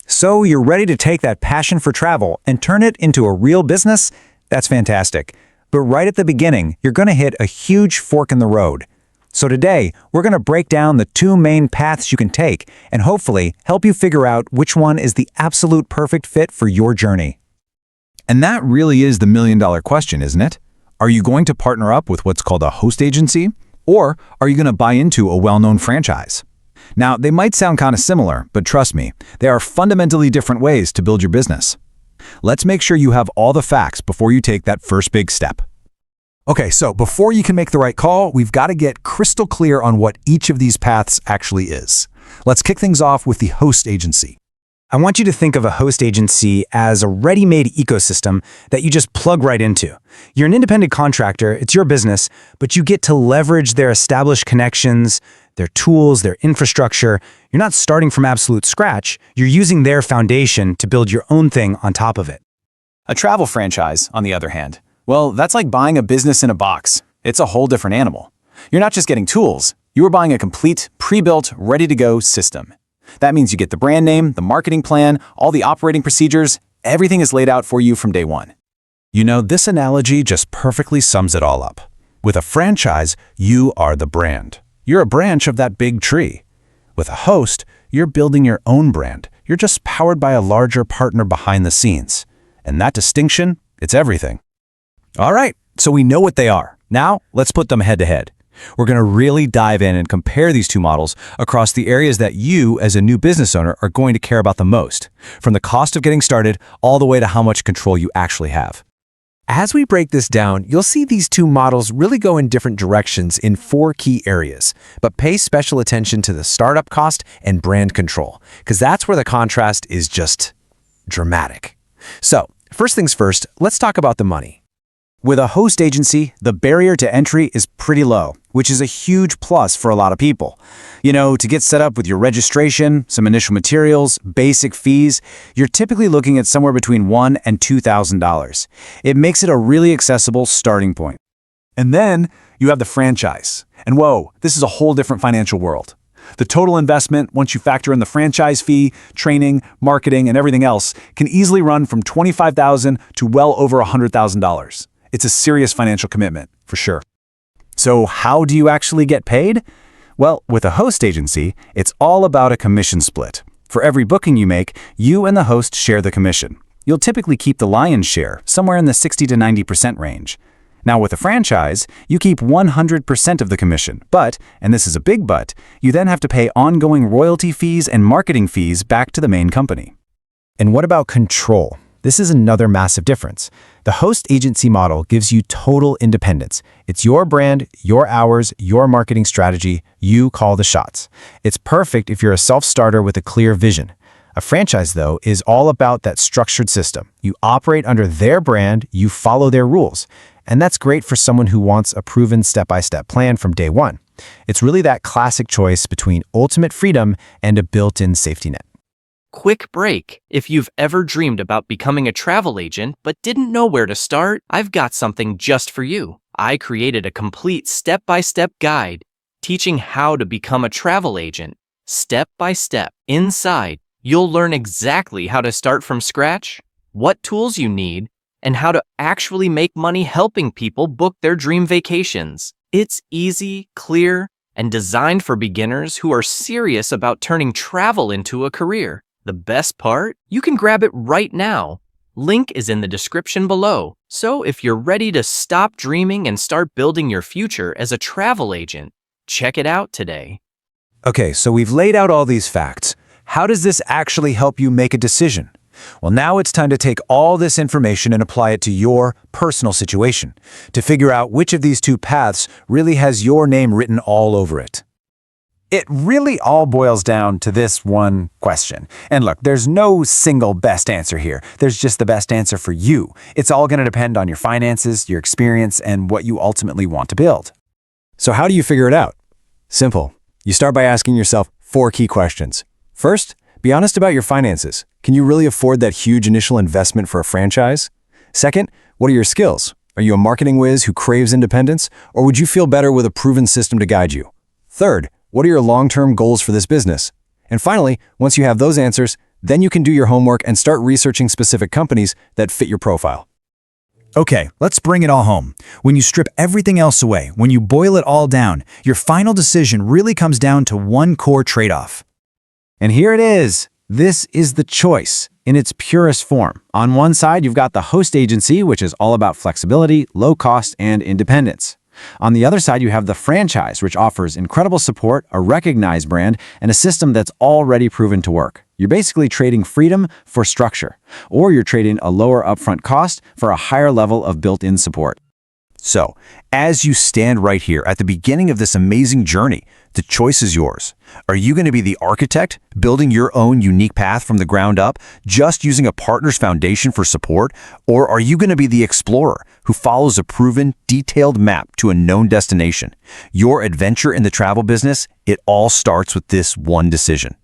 So you're ready to take that passion for travel and turn it into a real business? That's fantastic. But right at the beginning, you're going to hit a huge fork in the road. So today, we're going to break down the two main paths you can take and hopefully help you figure out which one is the absolute perfect fit for your journey. And that really is the million-dollar question, isn't it? Are you going to partner up with what's called a host agency, or are you going to buy into a well-known franchise? Now, they might sound kind of similar, but trust me, they are fundamentally different ways to build your business. Let's make sure you have all the facts before you take that first big step. Okay, so before you can make the right call, we've got to get crystal clear on what each of these paths actually is. Let's kick things off with the host agency. I want you to think of a host agency as a ready-made ecosystem that you just plug right into. You're an independent contractor, it's your business, but you get to leverage their established connections, their tools, their infrastructure. You're not starting from absolute scratch, you're using their foundation to build your own thing on top of it. A travel franchise, on the other hand, well, that's like buying a business in a box. It's a whole different animal. You're not just getting tools, you are buying a complete, pre-built, ready-to-go system. That means you get the brand name, the marketing plan, all the operating procedures, everything is laid out for you from day one. You know, this analogy just perfectly sums it all up. With a franchise, you are the brand. You're a branch of that big tree. With a host, you're building your own brand. You're just powered by a larger partner behind the scenes. And that distinction, it's everything. All right, so we know what they are. Now, let's put them head to head. We're going to really dive in and compare these two models across the areas that you, as a new business owner, are going to care about the most, from the cost of getting started all the way to how much control you actually have. As we break this down, you'll see these two models really go in different directions in 4 key areas, but pay special attention to the startup cost and brand control, because that's where the contrast is just dramatic. So, first things first, let's talk about the money. With a host agency, the barrier to entry is pretty low, which is a huge plus for a lot of people. You know, to get set up with your registration, some initial materials, basic fees, you're typically looking at somewhere between $1,000 and $2,000. It makes it a really accessible starting point. And then you have the franchise. And whoa, this is a whole different financial world. The total investment, once you factor in the franchise fee, training, marketing, and everything else, can easily run from $25,000 to well over $100,000. It's a serious financial commitment, for sure. So how do you actually get paid? Well, with a host agency, it's all about a commission split. For every booking you make, you and the host share the commission. You'll typically keep the lion's share, somewhere in the 60 to 90% range. Now with a franchise, you keep 100% of the commission, but, and this is a big but, you then have to pay ongoing royalty fees and marketing fees back to the main company. And what about control? This is another massive difference. The host agency model gives you total independence. It's your brand, your hours, your marketing strategy. You call the shots. It's perfect if you're a self-starter with a clear vision. A franchise, though, is all about that structured system. You operate under their brand, you follow their rules. And that's great for someone who wants a proven step-by-step plan from day one. It's really that classic choice between ultimate freedom and a built-in safety net. Quick break. If you've ever dreamed about becoming a travel agent but didn't know where to start, I've got something just for you. I created a complete step-by-step guide teaching how to become a travel agent, step by step. Inside, you'll learn exactly how to start from scratch, what tools you need, and how to actually make money helping people book their dream vacations. It's easy, clear, and designed for beginners who are serious about turning travel into a career. The best part? You can grab it right now. Link is in the description below. So if you're ready to stop dreaming and start building your future as a travel agent, check it out today. Okay, so we've laid out all these facts. How does this actually help you make a decision? Well, now it's time to take all this information and apply it to your personal situation, to figure out which of these two paths really has your name written all over it. It really all boils down to this one question. And look, there's no single best answer here. There's just the best answer for you. It's all going to depend on your finances, your experience, and what you ultimately want to build. So how do you figure it out? Simple. You start by asking yourself 4 key questions. First, be honest about your finances. Can you really afford that huge initial investment for a franchise? Second, what are your skills? Are you a marketing whiz who craves independence, or would you feel better with a proven system to guide you? Third, what are your long-term goals for this business? And finally, once you have those answers, Then you can do your homework and start researching specific companies that fit your profile. Okay, let's bring it all home. When you strip everything else away, when you boil it all down, your final decision really comes down to one core trade-off. And here it is. This is the choice in its purest form. On one side, you've got the host agency, which is all about flexibility, low cost, and independence. On the other side, you have the franchise, which offers incredible support, a recognized brand, and a system that's already proven to work. You're basically trading freedom for structure, or you're trading a lower upfront cost for a higher level of built-in support. So, as you stand right here at the beginning of this amazing journey, the choice is yours. Are you going to be the architect, building your own unique path from the ground up, just using a partner's foundation for support? Or are you going to be the explorer who follows a proven, detailed map to a known destination? Your adventure in the travel business, it all starts with this one decision.